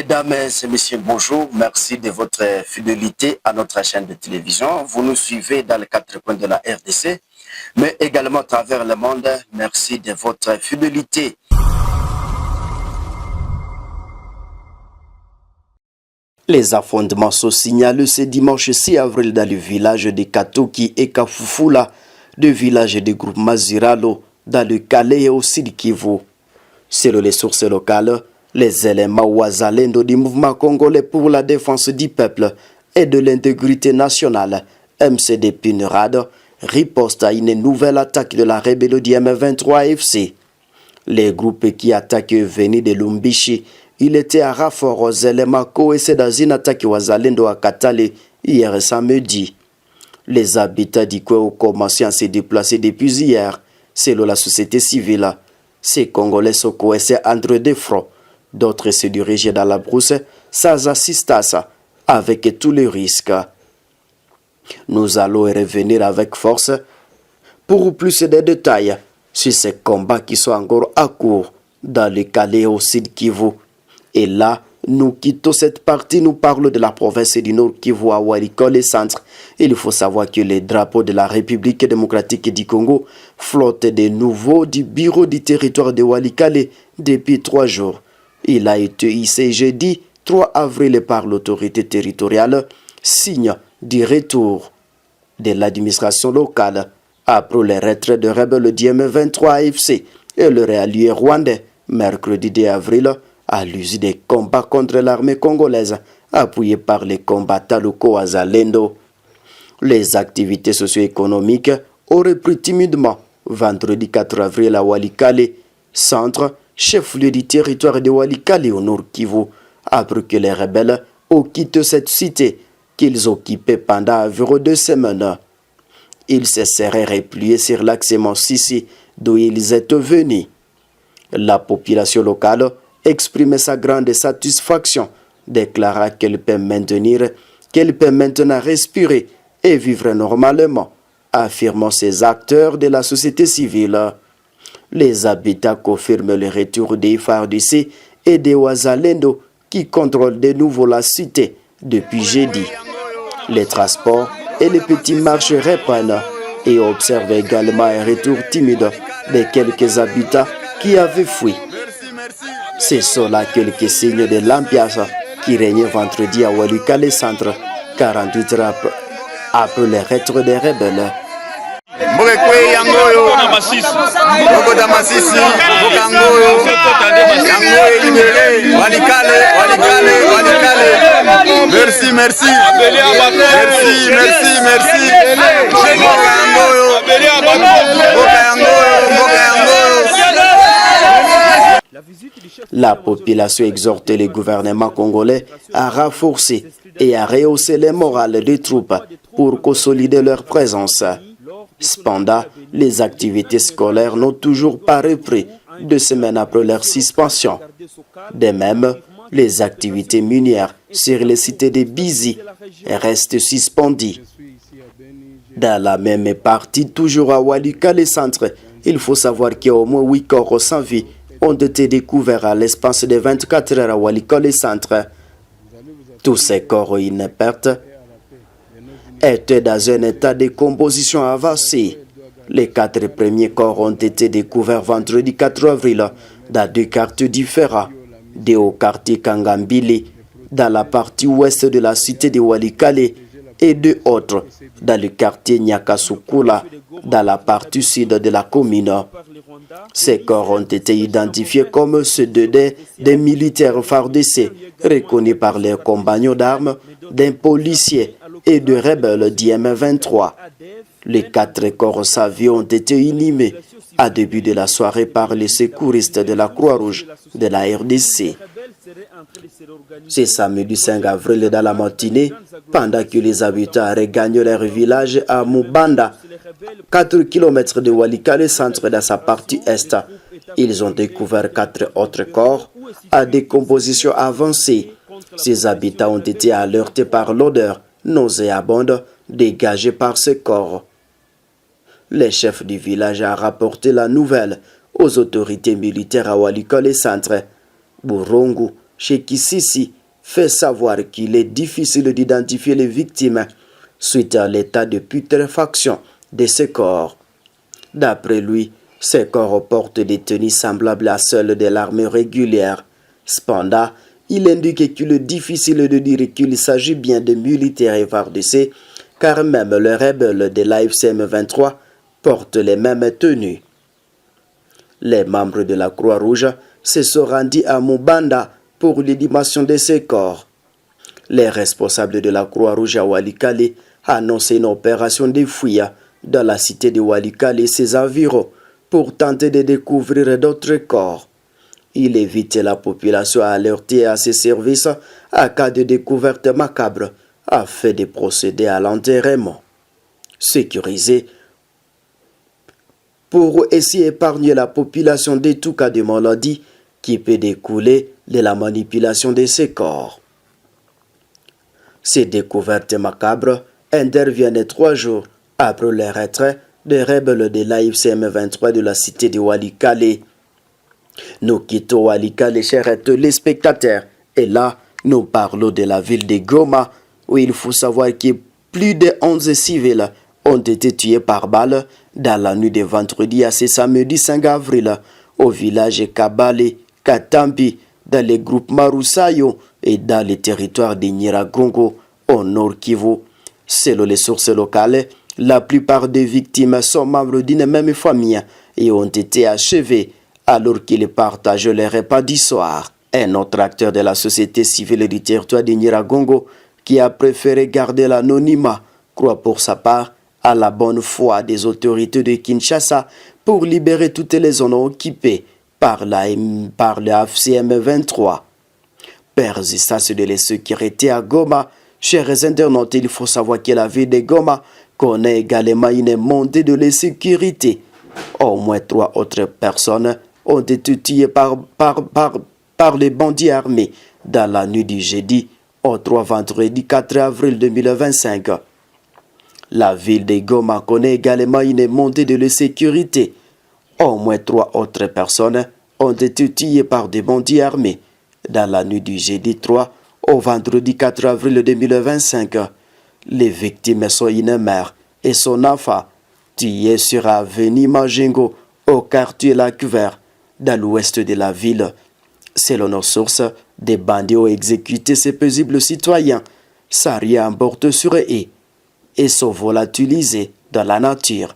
Mesdames et messieurs, bonjour. Merci de votre fidélité à notre chaîne de télévision. Vous nous suivez dans les 4 coins de la RDC, mais également à travers le monde. Merci de votre fidélité. Les affrontements sont signalés ce dimanche 6 avril dans le village de Katoki et Kafufula, deux villages du groupe Maziralo, dans le Calais et au Sud Kivu. Selon les sources locales, les éléments Wazalendo du mouvement congolais pour la défense du peuple et de l'intégrité nationale, MCD Pinerade, riposte à une nouvelle attaque de la rébellion du M23 FC. Les groupes qui attaquent venus de Lumbishi, il était à renfort aux éléments coincés dans une attaque Wazalendo à Katale hier samedi. Les habitants du coin ont commencé à se déplacer depuis hier, selon la société civile. Ces Congolais sont coincés entre deux fronts. D'autres se dirigent dans la brousse sans assistance, avec tous les risques. Nous allons revenir avec force pour plus de détails sur ces combats qui sont encore à court dans le Calais au Sud Kivu. Et là, nous quittons cette partie, nous parlons de la province du Nord Kivu à Walikale Centre. Il faut savoir que les drapeaux de la République démocratique du Congo flottent de nouveau du bureau du territoire de Walikale depuis 3 jours. Il a été hissé jeudi 3 avril par l'autorité territoriale, signe du retour de l'administration locale après le retrait de rebelles du M23 AFC et le réallié rwandais mercredi 2 avril à l'usine des combats contre l'armée congolaise appuyée par les combattants locaux à Zalendo. Les activités socio-économiques ont repris timidement vendredi 4 avril à Walikale, centre, chef-lieu du territoire de Walikale au Nord Kivu, après que les rebelles ont quitté cette cité qu'ils occupaient pendant environ 2 semaines. Ils se seraient repliés sur l'axe Mansisi d'où ils étaient venus. La population locale exprimait sa grande satisfaction, déclarant qu'elle peut maintenant respirer et vivre normalement, affirmant ces acteurs de la société civile. Les habitants confirment le retour des FARDC et des Wazalendo qui contrôlent de nouveau la cité depuis jeudi. Les transports et les petits marchés reprennent et observent également un retour timide de quelques habitants qui avaient fui. Ce sont là quelques signes de l'ambiance qui régnait vendredi à Walikale Centre, 48 heures après le retour des rebelles. Merci. La population exhorte le gouvernement congolais à renforcer et à rehausser les morales des troupes pour consolider leur présence. Cependant, les activités scolaires n'ont toujours pas repris 2 semaines après leur suspension. De même, les activités minières sur les cités de Bizi restent suspendues. Dans la même partie, toujours à Walikale Centre, il faut savoir qu'il y a au moins 8 corps sans vie ont été découverts à l'espace de 24 heures à Walikale Centre. Tous ces corps inertes étaient dans un état de composition avancé. Les 4 premiers corps ont été découverts vendredi 4 avril dans 2 quartiers différents, deux au quartier Kangambili, dans la partie ouest de la cité de Walikale, et 2 autres dans le quartier Nyakasukula, dans la partie sud de la commune. Ces corps ont été identifiés comme ceux des militaires FARDC, reconnus par leurs compagnons d'armes, d'un policier et de rebelles du M23. Les 4 corps sans vie ont été inhumés à début de la soirée par les secouristes de la Croix-Rouge de la RDC. C'est samedi 5 avril dans la matinée, pendant que les habitants regagnent leur village à Mubanda, 4 km de Walikale Centre dans sa partie est. Ils ont découvert 4 autres corps à décomposition avancée. Ces habitants ont été alertés par l'odeur nauséabonde dégagée par ces corps. Le chef du village a rapporté la nouvelle aux autorités militaires à Walikale Centre. Burongu Cheikh Sisi, fait savoir qu'il est difficile d'identifier les victimes suite à l'état de putréfaction de ces corps. D'après lui, ces corps portent des tenues semblables à celles de l'armée régulière. Cependant, il indique qu'il est difficile de dire qu'il s'agit bien de militaires FARDC, car même les rebelles de l'AFC M23 portent les mêmes tenues. Les membres de la Croix-Rouge se sont rendus à Mubanda pour l'inhumation de ces corps. Les responsables de la Croix-Rouge à Walikale annoncé une opération de fouille dans la cité de Walikale et ses environs pour tenter de découvrir d'autres corps. Il évite la population à alerter à ses services à cas de découverte macabre afin de procéder à l'enterrement. Sécurisé pour essayer d'épargner la population de tout cas de maladie qui peut découler de la manipulation de ces corps. Ces découvertes macabres interviennent 3 jours après le retrait des rebelles de l'AFC M23 de la cité de Walikale. Nous quittons Walikale, chers téléspectateurs, et là, nous parlons de la ville de Goma, où il faut savoir que plus de 11 civils ont été tués par balle dans la nuit de vendredi à ce samedi 5 avril au village Kabale, Katambi, dans le groupe Marusayo et dans le territoire de Nyiragongo, au nord Kivu. Selon les sources locales, la plupart des victimes sont membres d'une même famille et ont été achevés alors qu'ils partagent les repas du soir. Un autre acteur de la société civile du territoire de Nyiragongo, qui a préféré garder l'anonymat, croit pour sa part à la bonne foi des autorités de Kinshasa pour libérer toutes les zones occupées par la FCM 23. Persistance de la sécurité à Goma. Chers internautes, il faut savoir que la ville de Goma connaît également une montée de l'insécurité. Au moins 3 autres personnes ont été tuées par les bandits armés dans la nuit du jeudi au 3 vendredi 4 avril 2025. La ville de Goma connaît également une montée de l'insécurité. Au moins 3 autres personnes ont été tuées par des bandits armés dans la nuit du jeudi 3 au vendredi 4 avril 2025. Les victimes sont une mère et son enfant, tués sur l'avenue Majengo, au quartier Lac Vert, dans l'ouest de la ville. Selon nos sources, des bandits ont exécuté ces paisibles citoyens, s'arrêtent en bord sur eux et sont volatilisés dans la nature.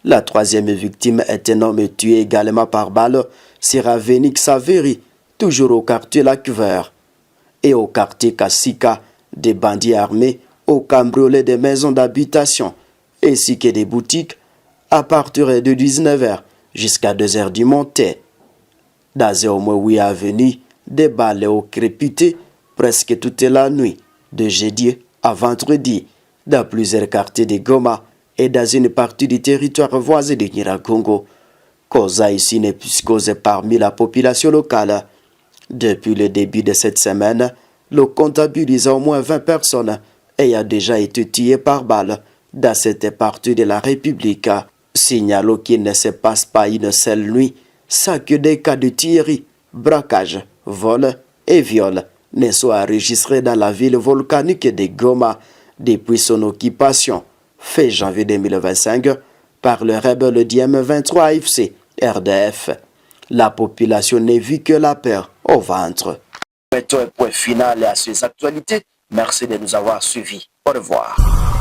La 3e victime est un homme tué également par balle sur l'avenue Xaveri, toujours au quartier Lac Vert. Et au quartier Kassika, des bandits armés ont cambriolé des maisons d'habitation ainsi que des boutiques à partir de 19h jusqu'à 2h du matin. Dans au moins 8 avenues, des balles ont crépités presque toute la nuit, de jeudi à vendredi, dans plusieurs quartiers de Goma et dans une partie du territoire voisin de Nyiragongo, causant ici une psychose parmi la population locale. Depuis le début de cette semaine, le comptabilise au moins 20 personnes ayant déjà été tuées par balle dans cette partie de la République. Signalons qu'il ne se passe pas une seule nuit sans que des cas de tuerie, braquage, vol et viol ne soient enregistrés dans la ville volcanique de Goma depuis son occupation, fin janvier 2025, par le rebelle du M23 AFC RDF. La population n'est vue que la peur au ventre. Mettons un point final à ces actualités. Merci de nous avoir suivis. Au revoir.